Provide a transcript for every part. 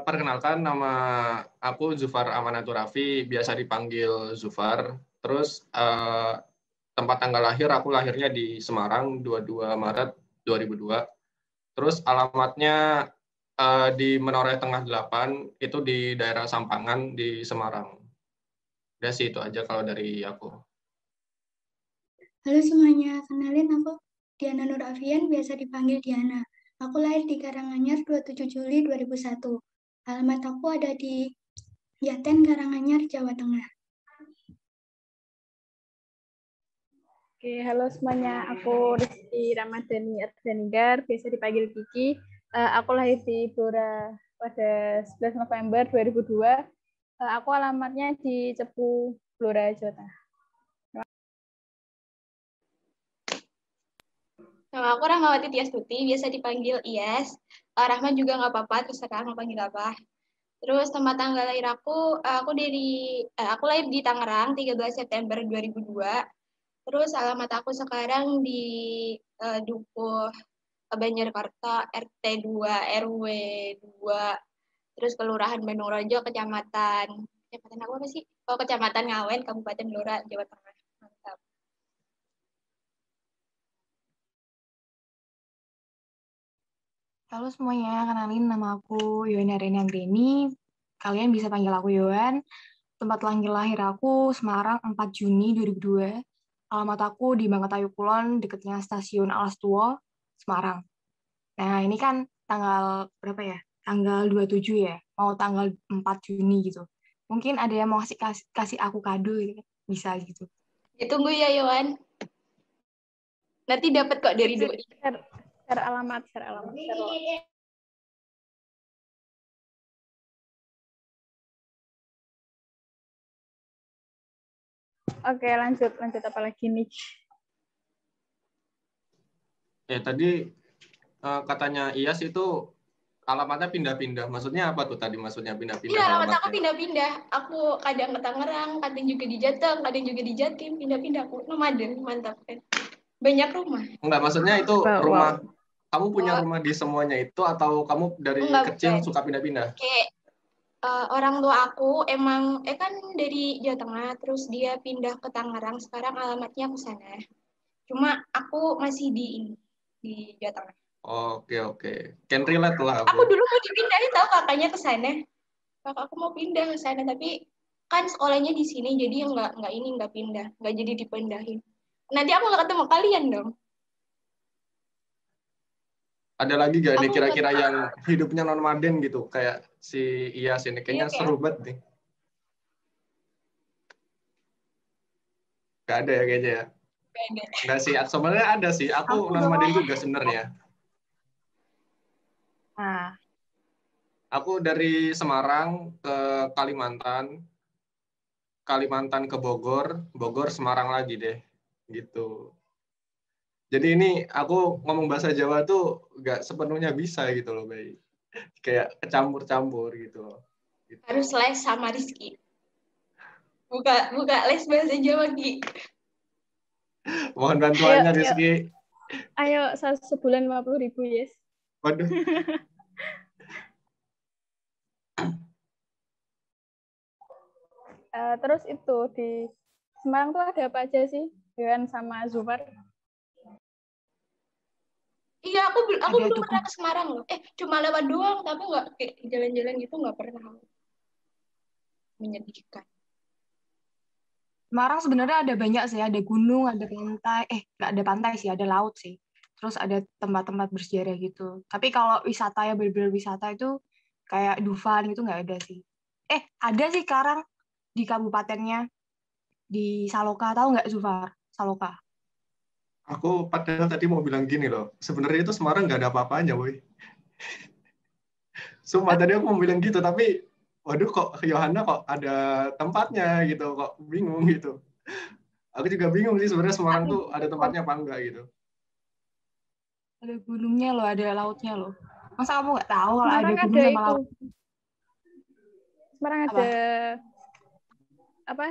Perkenalkan, nama aku Zufar Amanatur Raffi, biasa dipanggil Zufar. Terus tempat tanggal lahir, aku lahirnya di Semarang 22 Maret 2002. Terus alamatnya di Menoreh Tengah 8, itu di daerah Sampangan di Semarang. Udah sih, itu aja kalau dari aku. Halo semuanya, kenalin aku Diana Nur Afian, biasa dipanggil Diana. Aku lahir di Karanganyar 27 Juli 2001. Alamat aku ada di Yaten, Karanganyar, Jawa Tengah. Oke, halo semuanya. Aku Rizky Ramadhani Ardhaninggar, biasa dipanggil Kiki. Aku lahir di Blora pada 11 November 2002. Aku alamatnya di Cepu, Blora, Jawa Tengah. Nama aku Rahmawati Tiastuti, biasa dipanggil Iyas. Rahman juga nggak apa-apa, terserah mau panggil apa. Terus tempat tanggal lahir aku lahir di Tangerang 13 September 2002. Terus alamat aku sekarang di Dukuh Banjarkarta, RT 2, RW 2, terus Kelurahan Bandung Rojo, Kecamatan aku apa sih? Oh, Kecamatan Ngawen, Kabupaten Blora, Jawa Tengah. Mantap. Halo semuanya, kenalin nama aku Yohana Reni Anggreni. Kalian bisa panggil aku Yohan. Tempat lahir aku Semarang 4 Juni 2002. Alamat aku di Mangatayu Kulon, dekatnya Stasiun Alas Tua, Semarang. Nah, ini kan tanggal berapa ya? Tanggal 27 ya, mau tanggal 4 Juni gitu. Mungkin ada yang mau kasih aku kado gitu. Bisa gitu. Ditunggu ya, Yohan. Nanti dapat kok dari Doi. Share alamat. Oke, lanjut apa lagi nih? Ya, tadi katanya Iyas itu alamatnya pindah-pindah. Maksudnya apa tuh tadi? Maksudnya pindah-pindah Iya, alamat alamatnya? aku pindah-pindah. Aku kadang ke Tangerang, kadang juga di Jateng, kadang juga di Jatim, pindah-pindah. Aku nomaden, mantap kan. Banyak rumah. Enggak, maksudnya itu rumah. Kamu punya rumah di semuanya itu atau kamu dari kecil bukan. suka pindah-pindah? Kayak orang tua aku emang kan dari Jawa Tengah, terus dia pindah ke Tangerang, sekarang alamatnya ke sana. Cuma aku masih di Jawa Tengah. Oke. Can relate lah Aku dulu mau dipindahin tahu kakaknya ke sana. Kakak aku mau pindah ke sana tapi kan sekolahnya di sini jadi nggak pindah, nggak jadi dipindahin. Nanti aku nggak ketemu kalian dong. Ada lagi gak nih kira-kira yang hidupnya nomaden gitu kayak si Iyas ini kayaknya seru banget nih. Gak ada ya kayaknya ya. Enggak sih, sebenarnya ada sih. Aku nomaden juga sebenarnya. Nah, aku dari Semarang ke Kalimantan ke Bogor Semarang lagi deh, gitu. Jadi ini aku ngomong bahasa Jawa tuh nggak sepenuhnya bisa gitu loh, Bay. Kayak kecampur-campur gitu loh. Gitu. Harus les sama Rizky. Buka les bahasa Jawa, Ki. Mohon bantuannya, Rizky. Ayo, sebulan 50.000, yes. Waduh. Terus itu di Semarang tuh ada apa aja sih, Yohan sama Zufar? Iya, aku belum pernah ke Semarang loh. Cuma lewat doang, tapi nggak kayak jalan-jalan gitu nggak pernah. Menyedihkan. Semarang sebenarnya ada banyak sih, ada gunung, ada pantai. Nggak ada pantai sih, ada laut sih. Terus ada tempat-tempat bersejarah gitu. Tapi kalau wisata ya bener-bener wisata itu kayak Dufan gitu nggak ada sih. Ada sih sekarang di kabupatennya di Saloka, tahu nggak Zufar? Saloka. Aku padahal tadi mau bilang gini loh, sebenarnya itu Semarang nggak ada apa-apanya, boy. Sumpah tadi aku mau bilang gitu, tapi waduh kok Yohana kok ada tempatnya gitu, kok bingung gitu. Aku juga bingung sih sebenarnya Semarang tuh ada tempatnya apa enggak gitu. Ada gunungnya loh, ada lautnya loh. Masa kamu nggak tahu kalau Semarang ada gunung sama laut? Semarang ada apa?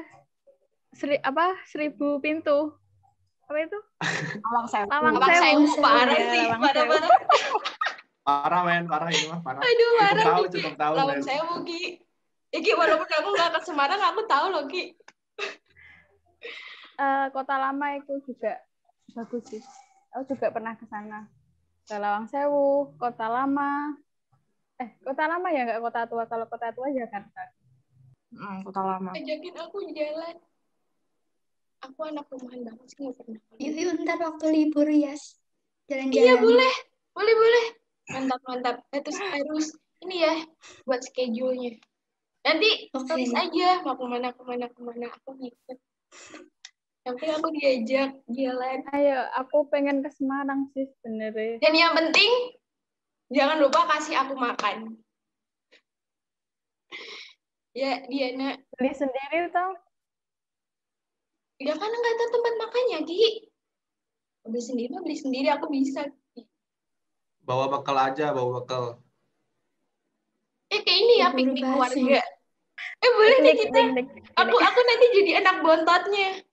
1000 pintu. Apa itu? Lawang Sewu. Lawang Sewu parah sih, parah-parah. Parah men, parah ini mah parah. Aduh, marah. Cukup tahu Lawan men. saya mau Ki. Ya Ki, walaupun aku nggak ke Semarang, aku tahu loh Ki. Kota Lama itu juga bagus sih. Aku juga pernah ke sana. Ke Lawang Sewu, Kota Lama. Kota Lama ya, nggak Kota Tua. Kalau Kota Tua Jakarta. Kota Lama. Ajakin aku jalan. Aku anak rumahan banget sih, nggak pernah. Yuk, ntar waktu libur ya, jalan-jalan. Iya, boleh. Mantap. Harus ini ya, buat schedule-nya. Nanti tulis aja mau kemana. Aku ngikut. Tapi aku diajak jalan. Ayo, aku pengen ke Semarang sih sebenarnya. Dan yang penting, jangan lupa kasih aku makan. Ya, Diana. Beli sendiri tau? Ya kan nggak tahu tempat makannya, Ki. Beli sendiri, aku bisa. Bawa bekal aja, bawa bekal. Kayak ini ya, piknik keluarga. Boleh deh kita. Aku nanti jadi anak bontotnya.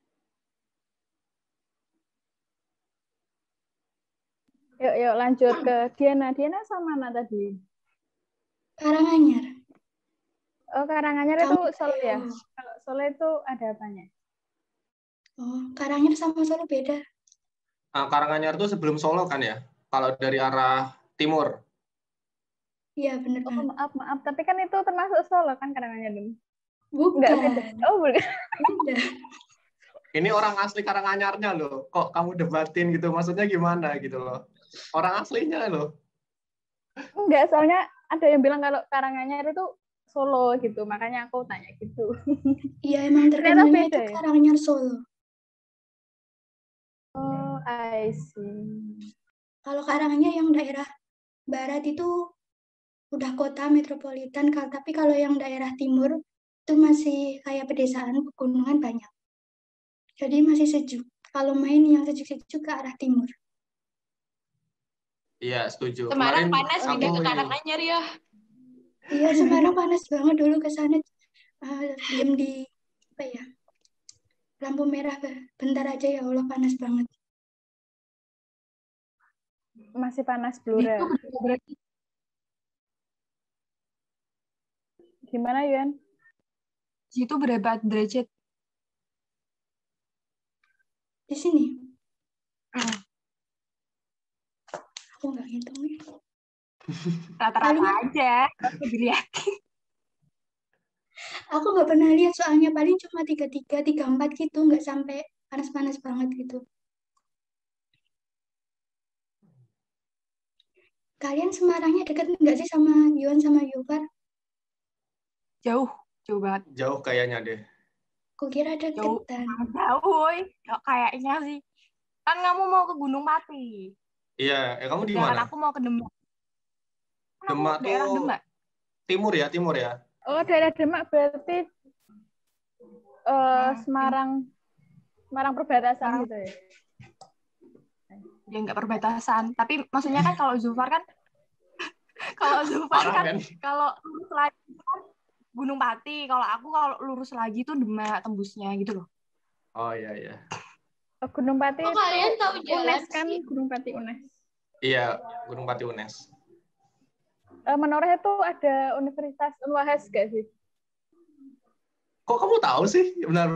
Yuk lanjut ke Diana. Diana sama mana tadi? Karanganyar. Oh, Karanganyar itu Solo ya? Kalau Solo itu ada apanya? Oh, Karanganyar sama Solo beda. Karanganyar itu sebelum Solo kan ya? Kalau dari arah timur. Iya, benar Oh, banget. maaf. Tapi kan itu termasuk Solo kan Karanganyar dulu? Bukan. Enggak beda. Oh, bukan. Beda. Ini orang asli Karanganyarnya loh. Kok kamu debatin gitu? Maksudnya gimana gitu loh? Orang aslinya loh. Enggak, soalnya ada yang bilang kalau Karanganyar itu Solo gitu. Makanya aku tanya gitu. Iya, emang terkenalnya itu ya? Karanganyar Solo. Oh, I see. Kalau Karanganyar yang daerah barat itu udah kota metropolitan, tapi kalau yang daerah timur itu masih kayak pedesaan, pegunungan banyak. Jadi masih sejuk. Kalau main yang sejuk-sejuk ke arah timur. Iya, setuju. Semarang Kemarin panas, pindah ke Karanganyar ya. Iya, Semarang panas banget dulu ke sana. Diem di lampu merah, bentar aja ya Allah, panas banget. Masih panas Blora. Gimana Yuan? Itu berapa derajat? Di sini. Aku nggak ngitung ya. Rata-rata aja. Aku dilihatin. Aku nggak pernah lihat, soalnya paling cuma 33, 34 gitu, nggak sampai panas-panas banget gitu. Kalian Semarangnya dekat nggak sih sama Yuan sama Yufar? Jauh banget. Jauh kayaknya deh. Kukira deketan. Jauh, kayaknya sih. Kan kamu mau ke Gunung Pati. Iya, kamu di mana? Aku mau ke Demak. Demak daerah tuh Demak. Timur ya? Oh, daerah Demak berarti Semarang perbatasan gitu ya? Ya nggak perbatasan, tapi maksudnya kan kalau Zufar kan kalau lurus lagi kan Gunung Pati, kalau lurus lagi tuh Demak tembusnya gitu loh. Oh iya. Oh, Gunung Pati itu kalian tahu jalan UNES kan? Gunung Pati UNES. Iya, Gunung Pati UNES. Menoreh itu ada Universitas Unwahas gak sih? Kok kamu tahu sih? Bentar.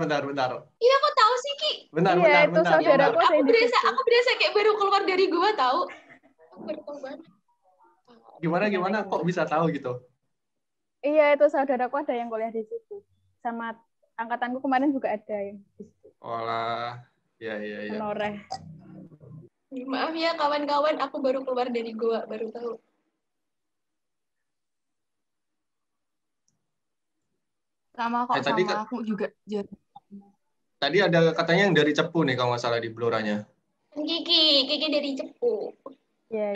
Iya, kok tahu sih, Ki? Bentar. Saudaraku aku berasa kayak baru keluar dari gua tahu. Aku baru tahu banget. Gimana? Kok bisa tahu gitu? Iya, itu saudaraku ada yang kuliah di situ. Sama angkatanku kemarin juga ada yang di situ. Olah, iya. Menoreh. Maaf ya kawan-kawan, aku baru keluar dari gua, baru tahu. Sama kok, sama aku juga. Tadi ada katanya yang dari Cepu nih kalau nggak salah di Bloranya. Kiki dari Cepu. Ya,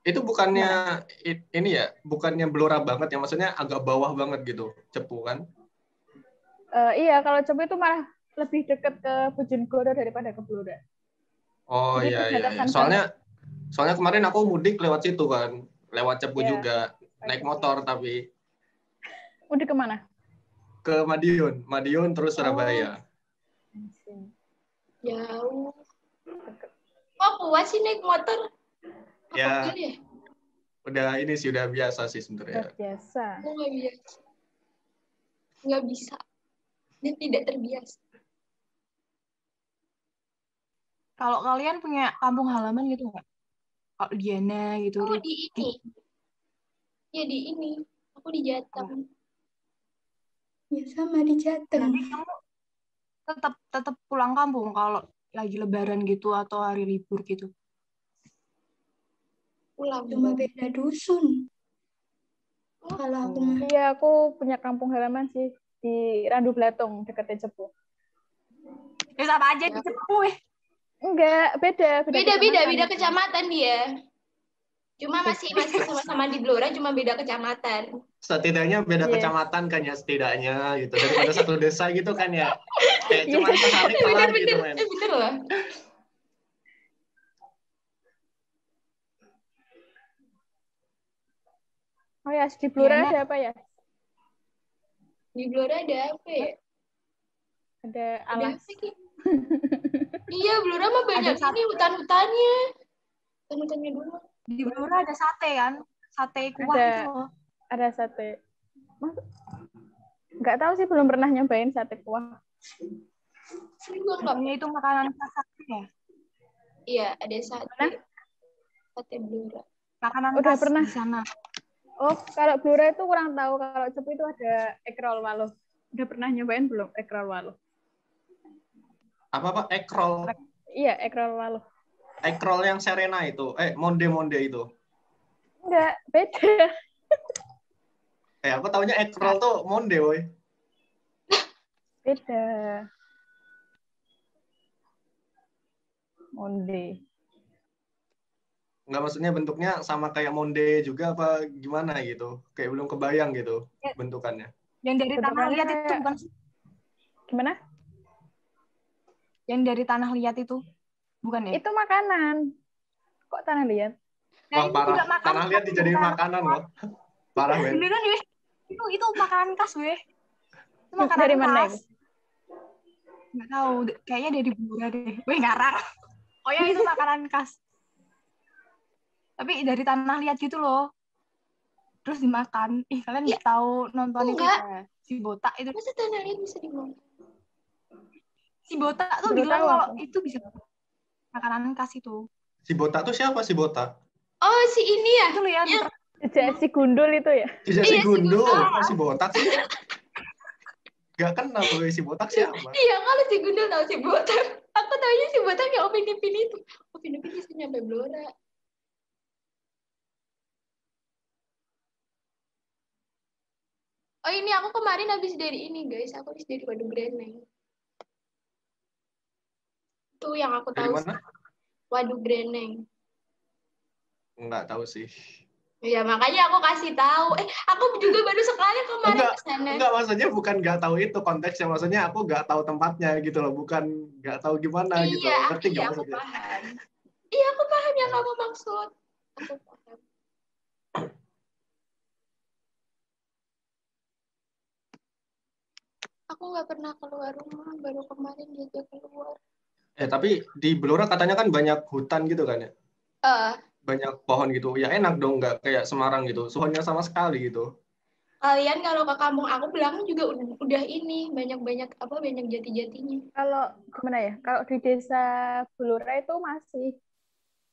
itu bukannya ini ya, bukannya Blora banget ya, maksudnya agak bawah banget gitu, Cepu kan? Iya, kalau Cepu itu malah lebih dekat ke Bojonegoro daripada ke Blora. Oh iya. Soalnya kemarin aku mudik lewat situ kan, lewat Cepu juga, naik motor tapi. Mudik kemana? Ke Madiun terus Surabaya. Jauh. Kok kuat sih naik motor? Ya. Udah ini sih udah biasa sih sebenarnya. Luar biasa. Aku nggak biasa. Nggak bisa. Dan tidak terbiasa. Kalau kalian punya kampung halaman gitu nggak? Kalau Diana gitu, Oh, di ini. Ya, di ini. Aku di Jateng. Ya sama di Jateng. Berarti kamu tetap pulang kampung kalau lagi lebaran gitu atau hari libur gitu. Pulang. Cuma beda dusun. Oh. Kalau aku mah. Iya, aku punya kampung halaman sih di Randu Blatung, dekatnya Cepu. Ya sama aja di Cepu. Enggak, beda Beda kecamatan dia. Cuma masih sama-sama di Blora, cuma beda kecamatan. Setidaknya beda kecamatan kan ya setidaknya gitu. Daripada satu desa gitu kan ya. Kayak cuma sehari kelar gitu men. Bener lah. Oh ya, di Blora ada apa ya? Di Blora ada apa ya? Ada alas. Iya, Blora mah banyak ini hutan-hutannya. Hutan-hutannya dulu. Di Blora ada sate kan? Sate kuah itu loh. Ada sate. Nggak tahu sih, belum pernah nyobain sate kuah. Pokoknya itu makanan khas ya? Iya, ada sate. Sate Blora. Makanan udah khas pernah di sana. Oh, kalau Blora itu kurang tahu. Kalau Cepu itu ada ekrol waluh. Udah pernah nyobain belum ekrol waluh? Apa ekrol? Iya, ekrol waluh. Ekrol yang Serena itu. Monde itu. Enggak, beda. Aku taunya ekrol tuh monde, woy. Beda. Monde. Nggak, maksudnya bentuknya sama kayak monde juga apa gimana gitu. Kayak belum kebayang gitu bentukannya. Yang dari tanah liat itu bukan sih? Gimana? Yang dari tanah liat itu bukan ya? Itu makanan. Kok tanah liat? Wah, parah. Tanah liat dijadiin makanan loh. Parah, men. Beneran, weh. Itu makanan khas, weh. Itu makanan dari mana khas. Nggak tahu, kayaknya dari Blora deh. Weh, ngarang. Oh ya, itu makanan khas. Tapi dari tanah liat gitu loh. Terus dimakan. Kalian nggak tahu nonton itu ya? Si Botak itu. Masa tanah liat bisa dimakan? Si Botak tuh bilang kalau itu bisa makanan khas itu. Si Botak tuh siapa si Botak? Oh, si ini ya? Itu loh ya. Si Gundul itu ya? Si Gundul. Kok si Botak sih? Gak kenal tuh si Botak siapa? Iya, kalau si Gundul tahu si Botak. Aku tahunya si Botak yang Upin Ipin itu. Upin Ipin bisa nyampe Blora. Oh, ini aku kemarin habis dari ini, guys. Aku habis dari Waduk Greneng. Itu yang aku tahu. Dari mana? Waduk Greneng. Nggak tahu sih. Ya, makanya aku kasih tahu. Aku juga baru sekali kemarin ke sana. Enggak, maksudnya bukan nggak tahu itu konteksnya. Maksudnya aku nggak tahu tempatnya gitu loh. Bukan nggak tahu gimana gitu. Ngerti nggak maksudnya? Aku paham. Iya, aku paham yang kamu maksud. Aku paham. Aku nggak pernah keluar rumah. Baru kemarin diajak keluar. Tapi di Blora katanya kan banyak hutan gitu kan ya? Banyak pohon gitu. Ya enak dong, nggak kayak Semarang gitu. Pohonnya sama sekali gitu. Kalian kalau ke kampung aku belakang juga udah ini banyak jati-jatinya. Kalau gimana ya? Kalau di desa Blora itu masih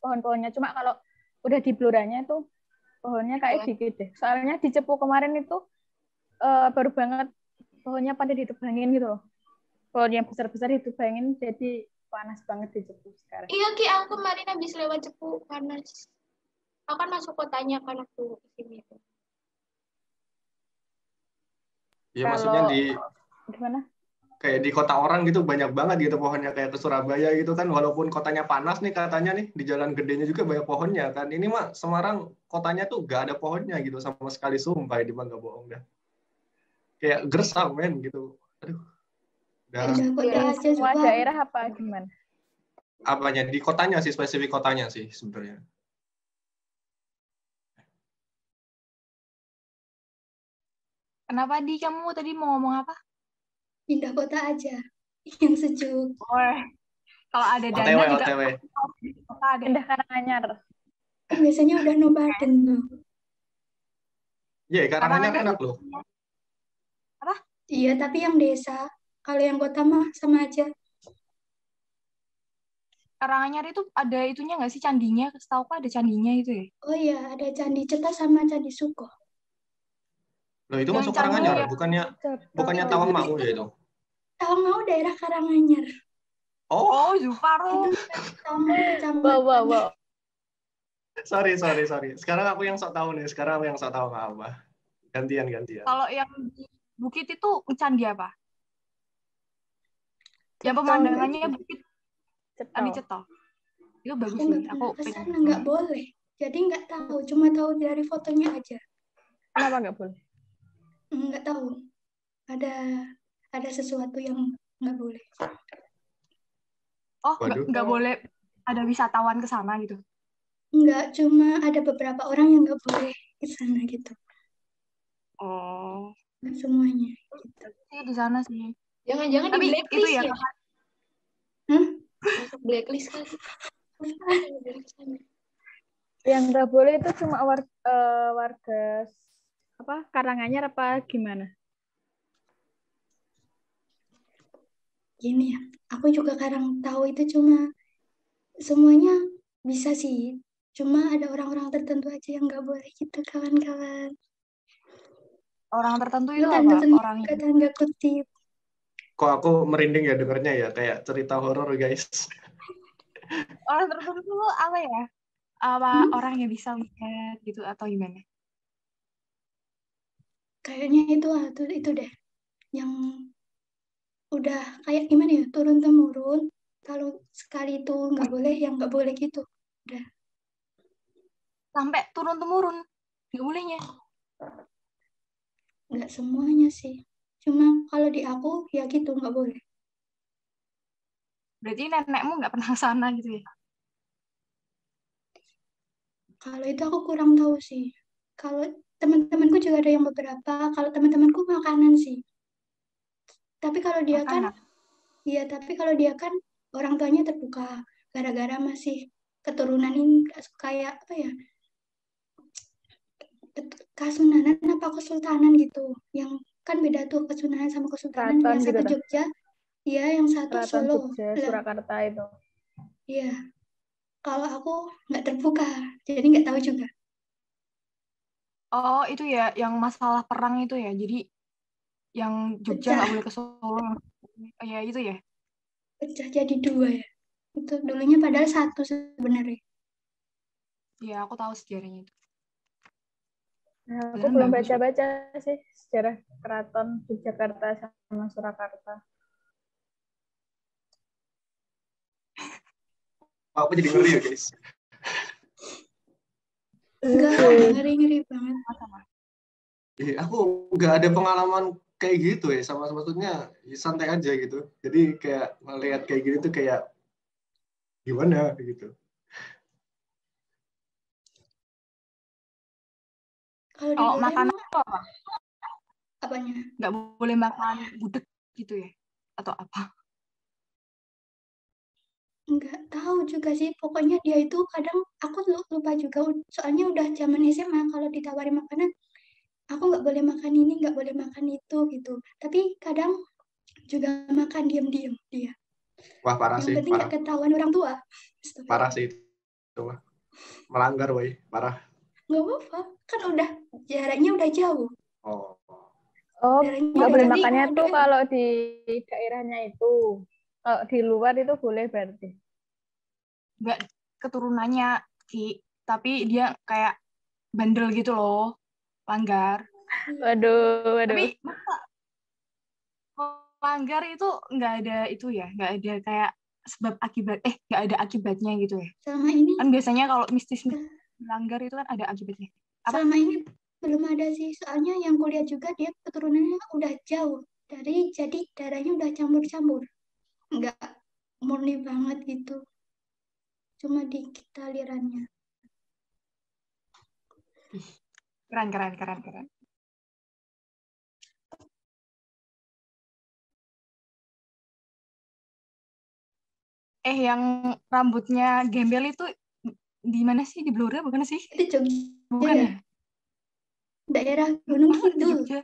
pohon-pohonnya. Cuma kalau udah di Bloranya itu pohonnya kayak dikit deh. Soalnya di Cepu kemarin itu baru banget pohonnya pada ditebangin gitu loh. Pohon yang besar-besar ditebangin jadi panas banget di Cepu sekarang. Iya, Ki, aku kemarin habis lewat Cepu panas. Aku kan masuk kotanya kan aku sini. Ya maksudnya di gimana? Kayak di kota orang gitu banyak banget gitu pohonnya, kayak ke Surabaya gitu kan, walaupun kotanya panas nih katanya nih, di jalan gedenya juga banyak pohonnya kan. Ini mah Semarang kotanya tuh gak ada pohonnya gitu sama sekali, sumpah ini mah gak bohong dah. Kayak gersang men gitu. Aduh. Di semua daerah apa gimana? Apanya? Di kotanya sih, spesifik kotanya sih sebenarnya. Kenapa Di, kamu tadi mau ngomong apa? Pindah kota aja, yang sejuk. Kalau ada dana juga. OTW. Pindah Karanganyar. Kan biasanya udah nomaden tuh. Iya, Karanganyar Karanganyar enak itu loh. apa? Iya, tapi yang desa. Kalau yang kota mah sama aja. Karanganyar itu ada itunya nggak sih candinya? Setahu ada candinya itu ya. Oh iya, ada Candi Ceto sama Candi Suko. Loh, itu Yang masuk candinya Karanganyar, yang bukannya Itu Tawangmangu ya itu? Tawangmangu daerah Karanganyar. Oh, oh Zufar. Itu Tawangmangu Wow, kecamatan. wow, wow. sorry. Sekarang aku yang sok tahu nih. Sekarang aku yang sok tahu nggak apa. Gantian. Kalau yang di Bukit itu candi apa? Yang Ceto. pemandangannya Bukit Candi Ceto. Ceto. Itu bagus Aku sih. nggak Aku pernah ke pengen. sana, nggak boleh. Jadi nggak tahu, cuma tahu dari fotonya aja. Kenapa nggak boleh? Nggak tahu. Ada sesuatu yang nggak boleh. Oh, Waduh. nggak boleh ada wisatawan ke sana gitu. Nggak, cuma ada beberapa orang yang nggak boleh ke sana gitu. Oh, Nggak semuanya. sih di sana sih. Jangan-jangan di Tapi itu blacklist ya, ya? Hah? Masuk blacklist kan? Yang nggak boleh itu cuma warga apa Karanganyar apa gimana? Gini ya, aku juga kadang tahu itu cuma semuanya bisa sih. Cuma ada orang-orang tertentu aja yang nggak boleh gitu, kawan-kawan. orang tertentu Itu itu tanda apa? tanda Orang yang tanda kutip. Kok aku merinding ya dengernya ya, kayak cerita horor guys. orang tertentu itu apa ya? Apa Hmm, orang yang bisa lihat gitu atau gimana? kayaknya itu deh yang udah kayak gimana ya, turun temurun. Kalau sekali itu nggak boleh, yang nggak boleh gitu. Udah. Sampai turun temurun, nggak bolehnya. Nggak semuanya sih. Cuma kalau di aku ya gitu nggak boleh. Berarti nenekmu nggak pernah ke sana gitu ya? Kalau itu aku kurang tahu sih. Kalau teman-temanku juga ada yang beberapa. Kalau teman-temanku makanan sih. Tapi kalau dia kan, Makanan. iya tapi kalau dia kan orang tuanya terbuka. Gara-gara masih keturunan ini kayak apa ya? Kasunanan apa kesultanan gitu. Yang kan beda tuh kesunanan sama kesultanan. Keraton Yang gitu satu dah. Jogja, iya yang satu Keraton Solo. Jogja, Lah, Surakarta itu. iya. Kalau aku nggak terbuka, jadi nggak tahu juga. Oh, itu ya yang masalah perang itu ya. Jadi yang Jogja Pecah, nggak boleh ke Solo. Ya itu ya. pecah jadi dua ya. Itu dulunya padahal satu sebenarnya. Ya, aku tahu sejarahnya itu. Nah, aku Dan belum bagus. baca-baca sih sejarah Keraton Yogyakarta sama Surakarta. Aku jadi ngeri ya guys. Enggak, ngeri-ngeri banget. Aku nggak ada pengalaman kayak gitu ya, sama maksudnya santai aja gitu. Jadi kayak melihat kayak gitu tuh kayak gimana gitu. Kalau di Kalau Blora makanan emang itu apa? apanya? Nggak boleh makan gudeg gitu ya? Atau apa? Enggak tahu juga sih. Pokoknya dia itu kadang aku lupa juga. Soalnya udah zaman SMA kalau ditawari makanan, aku nggak boleh makan ini, nggak boleh makan itu gitu. Tapi kadang juga makan diam-diam dia. Wah, parah Yang sih, penting parah. nggak ketahuan orang tua. Parah sih itu mah. Melanggar, woy, parah. Nggak apa-apa, kan udah jaraknya udah jauh. Oh. Oh, Jaraknya nggak udah boleh jauh. makannya Tapi tuh kalau kalau di daerahnya itu. Kalau di luar itu boleh berarti. Nggak keturunannya, Ki. Tapi dia kayak bandel gitu loh. Langgar. Waduh, waduh. Tapi langgar itu nggak ada itu ya. Nggak ada kayak sebab akibat. Nggak ada akibatnya gitu ya. selama ini Kan biasanya kalau mistis langgar itu kan ada akibatnya. Apa? selama ini belum ada sih. Soalnya yang kuliah juga dia keturunannya udah jauh. Jadi darahnya udah campur-campur. Nggak murni banget gitu. Cuma dikit alirannya. Keren. Yang rambutnya gembel itu di mana sih? Di Blora bukan sih? Itu Jogja. Bukan ya? Daerah Gunung Masa di Kidul. Jogja?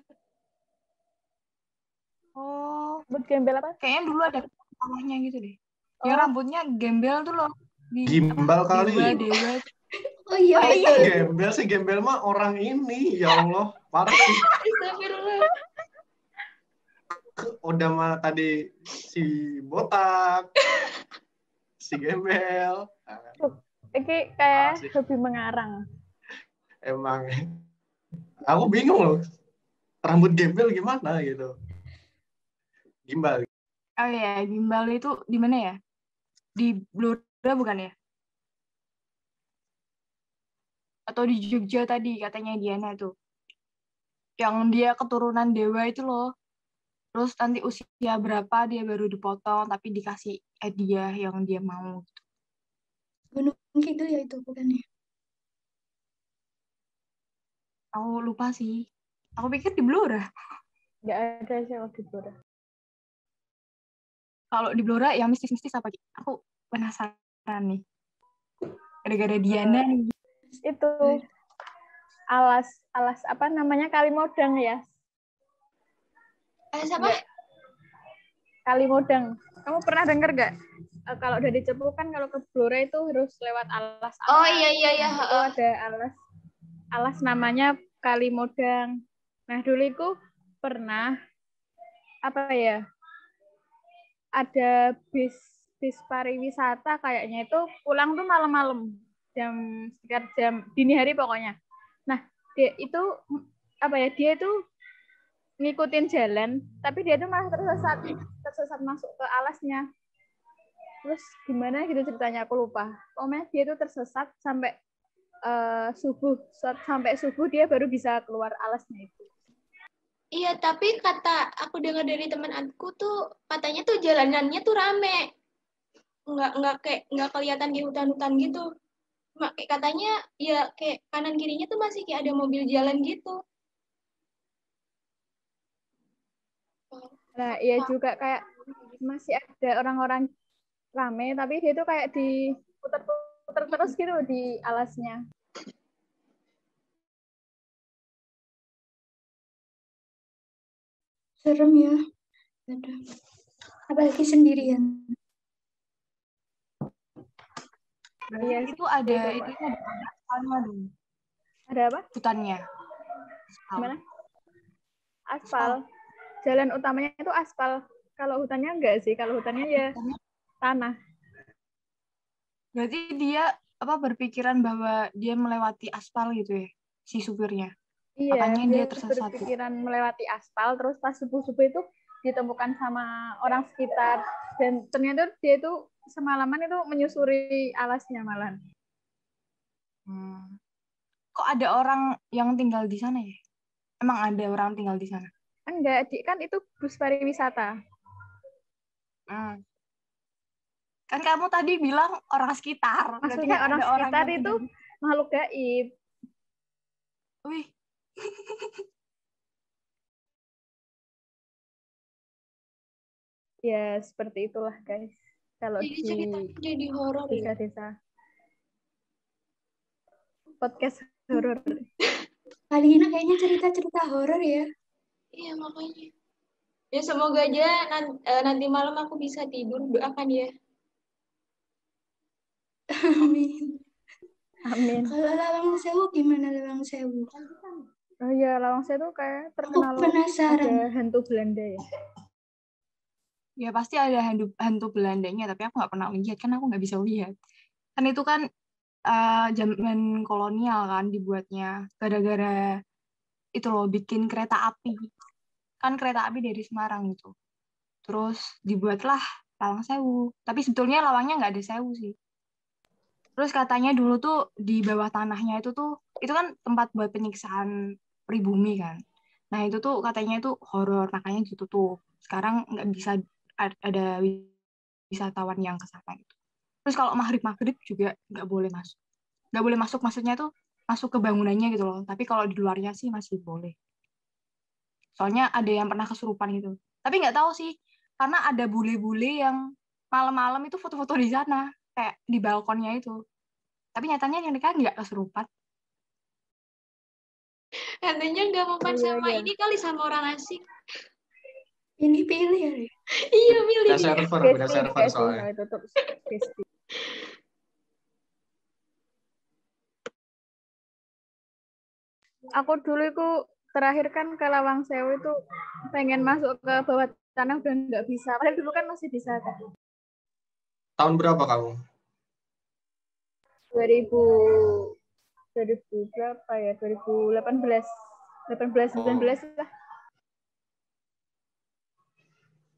Oh, Rambut gembel apa? kayaknya dulu ada awalnya gitu deh. Oh. Yang rambutnya gembel tuh loh. Gimbal kali. Dewa. Oh iya, Oh, betul. Gembel sih, gembel mah orang ini. Ya Allah, parah sih. Astagfirullah. Udah mah tadi si botak, si gembel. Ini Parah kayak sih. hobi mengarang. Emang aku bingung loh. Rambut gembel gimana gitu. Gimbal. Oh iya, gimbal itu di mana ya? Di Blora bukan ya? Atau di Jogja tadi katanya Diana tuh. Yang dia keturunan dewa itu loh. Terus nanti usia berapa dia baru dipotong tapi dikasih hadiah yang dia mau. Gunung Kidul ya itu bukan ya? Aku lupa sih. Aku pikir di Blora. Nggak ada sih kalau di Blora. Kalau di Blora yang mistis-mistis apa? Aku penasaran nih. Gara-gara Diana nih. Itu alas apa namanya, Kalimodang ya? Siapa? Nggak. Kalimodang. Kamu pernah dengar nggak? Kalau udah dicepu kan kalau ke Blora itu harus lewat alas. Oh iya. Itu ada alas namanya Kalimodang. Nah dulu itu pernah apa ya? Ada bis pariwisata kayaknya itu pulang tuh malam-malam sekitar jam dini hari pokoknya. Nah dia itu apa ya? Dia itu ngikutin jalan, tapi dia tuh malah tersesat masuk ke alasnya. Terus gimana gitu ceritanya aku lupa. Pokoknya dia tuh tersesat sampai subuh dia baru bisa keluar alasnya itu. Iya, tapi kata aku dengar dari teman aku tuh katanya tuh jalanannya tuh rame. Nggak kelihatan kayak hutan-hutan gitu. Katanya ya kayak kanan kirinya tuh masih kayak ada mobil jalan gitu. Nah, iya juga kayak masih ada orang-orang rame, tapi dia tuh kayak diputar-putar terus gitu di alasnya. Serem ya. Aduh. Apalagi sendirian. Iya, itu ada aspalnya dong. Ada apa? Hutannya. Gimana? Aspal. Jalan utamanya itu aspal. Kalau hutannya enggak sih. Kalau hutannya ya tanah. Berarti dia berpikiran bahwa dia melewati aspal gitu ya, si supirnya. Iya, Makanya dia dia tersesat. berpikiran melewati aspal, terus pas subuh-subuh itu ditemukan sama orang sekitar. Dan ternyata dia itu semalaman itu menyusuri alasnya malah. Kok ada orang yang tinggal di sana ya? Emang ada orang tinggal di sana? Enggak, kan itu bus pariwisata. Kan kamu tadi bilang orang sekitar. Maksudnya kan orang sekitar itu makhluk gaib. Wih. Ya, seperti itulah, guys. Kalau jadi horor ya. Desa-desa. Podcast horor. Kali ini kayaknya cerita-cerita horor ya. Iya, makanya. Ya semoga aja nanti malam aku bisa tidur, doakan ya. Amin. Amin. Kalau Lawang Sewu gimana Lawang Sewu? Oh iya, Lawang Sewu kayak terkenal penasaran. ada hantu Belanda ya. Ya pasti ada hantu Belandanya, tapi aku nggak pernah lihat, kan aku nggak bisa lihat. Kan itu kan zaman kolonial kan dibuatnya, gara-gara itu loh bikin kereta api. Kan kereta api dari Semarang gitu. Terus dibuatlah Lawang Sewu. Tapi sebetulnya lawangnya nggak ada sewu sih. Terus katanya dulu tuh di bawah tanahnya itu kan tempat buat penyiksaan pribumi kan. Nah itu tuh katanya itu horor, makanya ditutup. Sekarang nggak bisa ada wisatawan yang ke sana gitu. Terus kalau maghrib juga nggak boleh masuk. Nggak boleh masuk, maksudnya tuh masuk ke bangunannya gitu loh. Tapi kalau di luarnya sih masih boleh. Soalnya ada yang pernah kesurupan gitu. Tapi nggak tahu sih, karena ada bule-bule yang malam-malam itu foto-foto di sana, kayak di balkonnya itu. Tapi nyatanya yang nikah nggak kesurupan. Katanya nggak mempan sama ini kali, sama orang asing. Ini pilih ya. Iya, pilih. Beda server soalnya. Tutup. Aku dulu itu terakhir kan ke Lawang Sewu itu pengen masuk ke bawah tanah udah nggak bisa. Padahal dulu kan masih bisa kan. Tahun berapa kamu? 2000 berapa ya? 2018, 19 lah.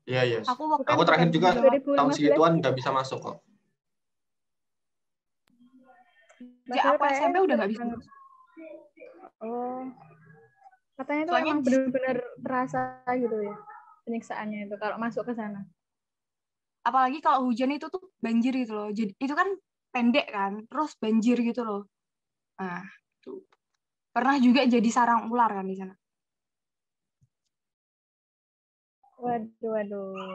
Iya. Aku terakhir juga 2015. tahun segituan nggak bisa masuk kok. Ya, aku SMP udah nggak bisa. Oh, katanya itu Soalnya emang benar-benar terasa gitu ya penyiksaannya itu kalau masuk ke sana. Apalagi kalau hujan itu tuh banjir gitu loh. Jadi itu kan pendek kan, terus banjir gitu loh. Nah, tuh. Pernah juga jadi sarang ular kan di sana. Waduh.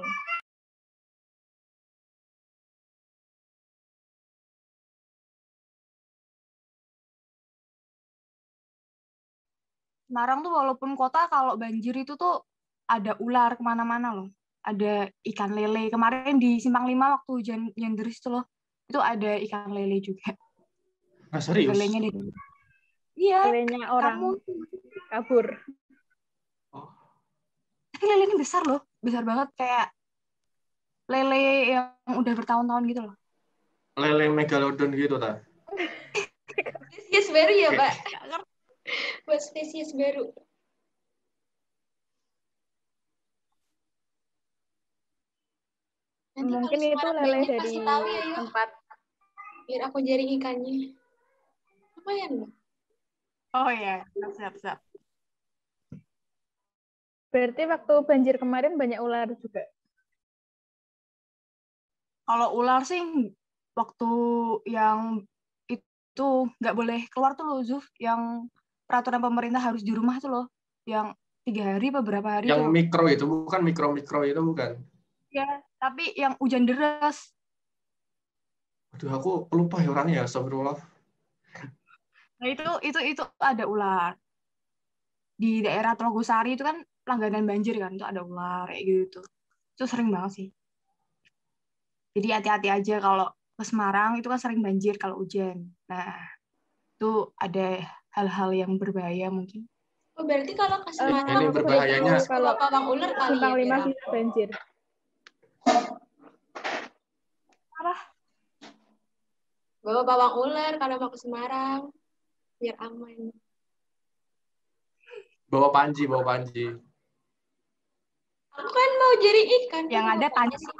Semarang tuh walaupun kota, kalau banjir itu tuh ada ular kemana-mana loh. Ada ikan lele. Kemarin di Simpang 5 waktu hujan yang deris tuh loh, itu ada ikan lele juga. Serius? Lelenya di Iya. Lelenya orang kabur. Oh. Tapi lelenya besar loh. Besar banget, kayak lele yang udah bertahun-tahun gitu loh. Lele megalodon gitu ta? Spesies baru ya, Pak? Buat spesies baru. Nanti Mungkin kalau itu lele banyak, dari kasih tahu ya, yuk. tempat. Biar aku jaring ikannya. Lumayan loh. Oh iya, siap. Berarti waktu banjir kemarin banyak ular juga. Kalau ular sih waktu yang itu nggak boleh keluar tuh loh, Zuf, yang peraturan pemerintah harus di rumah tuh loh, yang 3 hari beberapa hari yang tuh loh. mikro itu bukan, mikro itu bukan. Ya, tapi yang hujan deras. Aduh, aku lupa ya orangnya, astagfirullah. Nah, itu ada ular. Di daerah Telogosari itu kan langganan banjir kan, itu ada ular kayak gitu. Itu sering banget sih. Jadi hati-hati aja kalau ke Semarang, itu kan sering banjir kalau hujan. Nah, itu ada hal-hal yang berbahaya mungkin. Oh, berarti kalau ke Semarang Ini berbahayanya kalau pawang ular kali Simpang ya. 5 bisa banjir. Apa? Bawa pawang ular kalau mau ke Semarang biar aman. bawa panji. Aku kan mau jadi ikan. Yang ada tanya sih.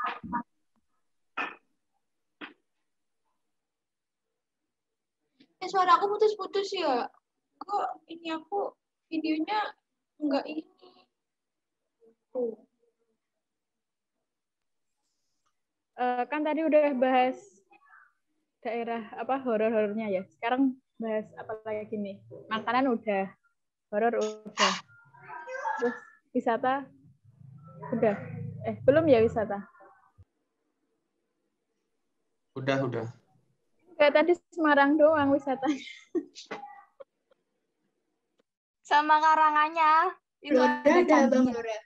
Suara aku putus-putus ya. Kok ini aku videonya enggak ini. Kan tadi udah bahas daerah apa horor-horornya ya. Sekarang bahas apa lagi nih? Makanan udah, horor udah. Terus wisata udah. Belum ya wisata? Udah. Kayak tadi Semarang doang wisatanya. sama Karanganyar. Itu Ada Bang Blora.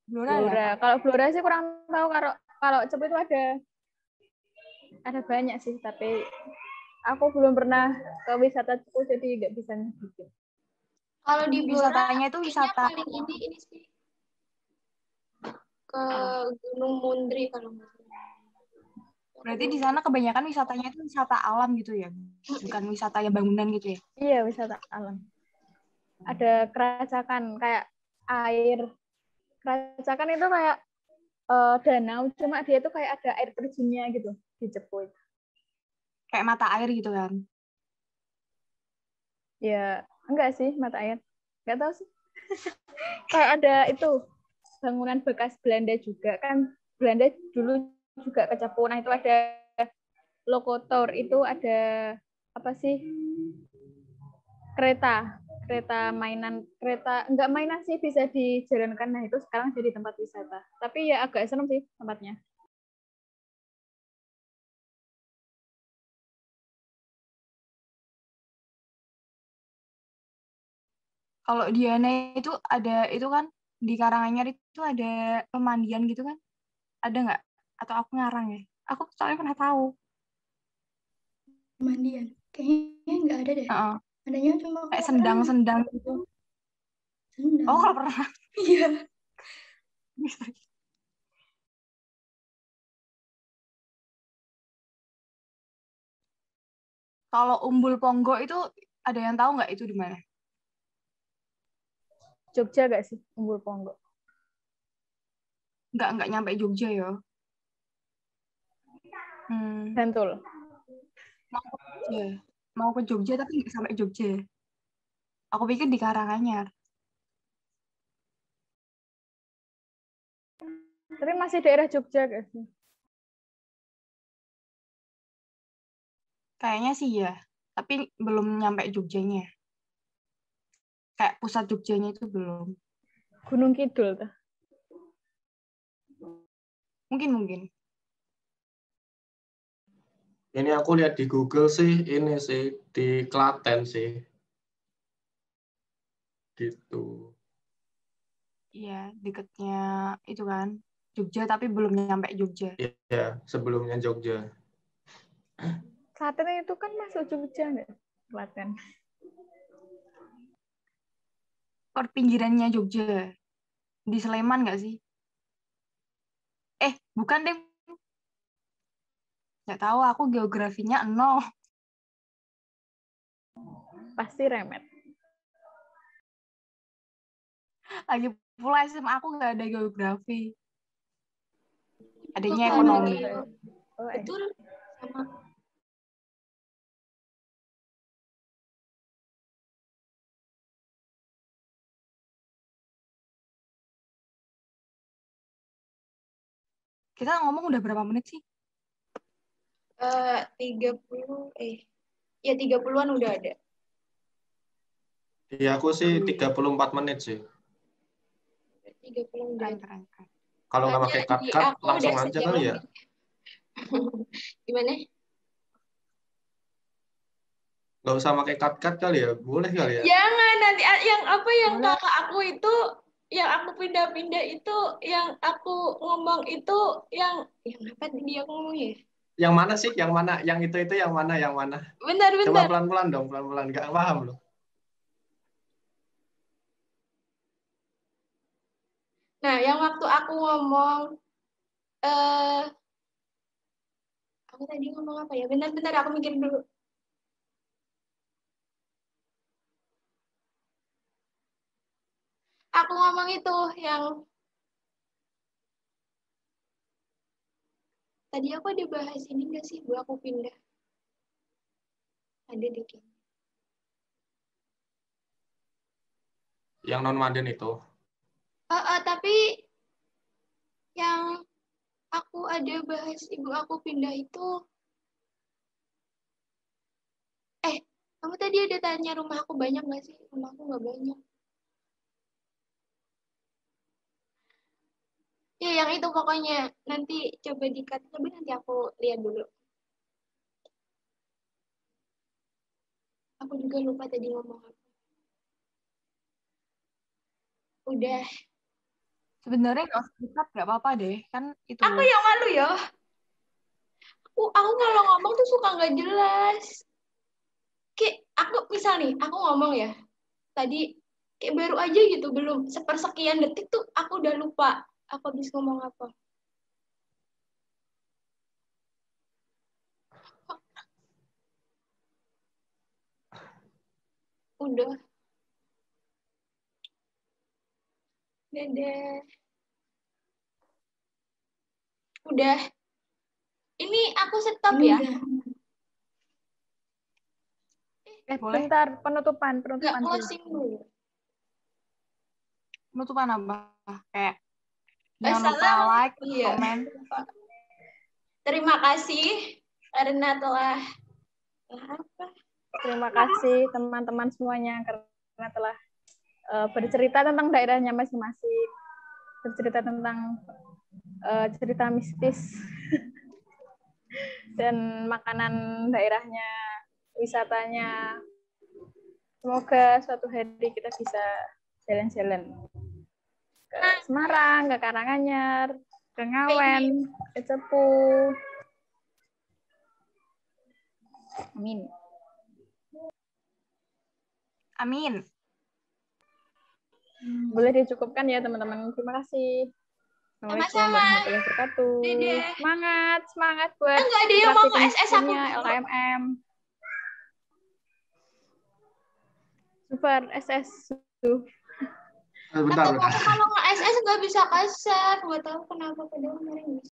Blora. Kalau Blora sih kurang tahu, kalau Cepu itu ada banyak sih, tapi aku belum pernah ke wisata Cepu jadi nggak bisa nyebutin. Kalau di Blora wisatanya itu wisata paling ini sih ke Gunung Mundri kalau nggak salah. Berarti di sana kebanyakan wisatanya itu wisata alam gitu ya, bukan wisata yang bangunan gitu ya? Iya, wisata alam. Ada keracakan kayak air. Keracakan itu kayak danau, cuma dia tuh kayak ada air terjunnya gitu di Cepu. Kayak mata air gitu kan? Ya, enggak sih mata air. Enggak tahu sih. Kayak ada itu bangunan bekas Belanda juga kan. Belanda dulu juga ke Cepu. Nah, itu ada lokotor, itu ada apa sih? Kereta enggak mainan sih, bisa dijalankan. Nah, itu sekarang jadi tempat wisata. Tapi ya agak serem sih tempatnya. Kalau di Diana itu ada itu kan di Karanganyar itu ada pemandian gitu kan? Ada nggak? Atau aku ngarang ya? Aku soalnya pernah tahu. Mandian. Kayaknya nggak ada deh. Heeh. Adanya cuma Kayak kolam renang. sendang-sendang gitu. Sendang. Oh, kalau pernah. Iya. Kalau Umbul Ponggo itu ada yang tahu nggak itu di mana? Jogja gak sih Umbul Ponggo? Nggak nyampe Jogja ya. Bantul. Mau ke Jogja tapi nggak sampai Jogja. Aku pikir di Karanganyar. Tapi masih daerah Jogja gak sih? Kayaknya sih ya, tapi belum nyampe Jogjanya. Kayak pusat Jogjanya itu belum. Gunung Kidul tuh. Mungkin. Ini aku lihat di Google sih, ini sih di Klaten sih. Gitu. Iya, deketnya itu kan Jogja tapi belum nyampe Jogja. Iya, sebelumnya Jogja. Klaten itu kan masuk Jogja nggak? Klaten. Pinggirannya Jogja. Di Sleman nggak sih? Bukan deh. Nggak tahu, aku geografinya 0. Pasti remet. Lagi pula SMA aku nggak ada geografi. Adanya Kok ekonomi. Betul, sama. Kita ngomong udah berapa menit sih? 30, ya 30-an udah ada. Iya, aku sih 34 menit sih. 30 udah. Keren. Kalau nggak pakai cut langsung aja kali ya. Gimana? Nggak usah pakai cut kali ya, boleh kali ya. Jangan, nanti yang apa yang kakak aku itu, yang aku pindah-pindah itu, yang aku ngomong itu, yang apa dia ngomong ya? Yang mana sih? Yang mana? Yang itu yang mana? Yang mana? Bentar. Coba pelan-pelan dong, pelan-pelan. Nggak paham loh. Nah, yang waktu aku ngomong, aku tadi ngomong apa ya? Bentar, aku mikir dulu. Aku ngomong itu yang tadi aku ada bahas ini nggak sih? Bu, aku pindah. Ada deh kayaknya. Yang non-Maden itu. Tapi yang aku ada bahas ibu aku pindah itu, kamu tadi ada tanya rumah aku banyak nggak sih? Rumah aku nggak banyak. Ya, yang itu pokoknya nanti coba di-cut, tapi nanti aku lihat dulu. Aku juga lupa tadi ngomong apa. Udah. Sebenarnya nggak usah di-cut, nggak apa-apa deh, kan itu. Aku yang malu ya. Aku kalau ngomong tuh suka nggak jelas. Kayak aku misal nih, aku ngomong ya. Tadi kayak baru aja gitu, belum sepersekian detik tuh aku udah lupa aku habis ngomong apa. Udah. Dadah. Udah. Ini aku stop Ini ya. udah. Boleh. Bentar, penutupan Nggak closing dulu. Penutupan apa? Kayak jangan lupa like, komen. Terima kasih karena telah apa? Terima kasih teman-teman semuanya karena telah bercerita tentang daerahnya masing-masing, bercerita tentang cerita mistis dan makanan daerahnya, wisatanya, Semoga suatu hari kita bisa jalan-jalan ke Semarang, ke Karanganyar, ke Ngawen, ke Cepu. Amin. Amin. Boleh dicukupkan ya teman-teman. Terima kasih. Assalamualaikum Sama-sama. warahmatullahi wabarakatuh. Dadah. Semangat, semangat buat Enggak ada yang mau ke praktikum SS aku hukumnya dulu. LKMM. Super SS. Bentar, Tapi aku kalau nge SS nggak bisa kasar, nggak tahu kenapa padahal kemarin bisa.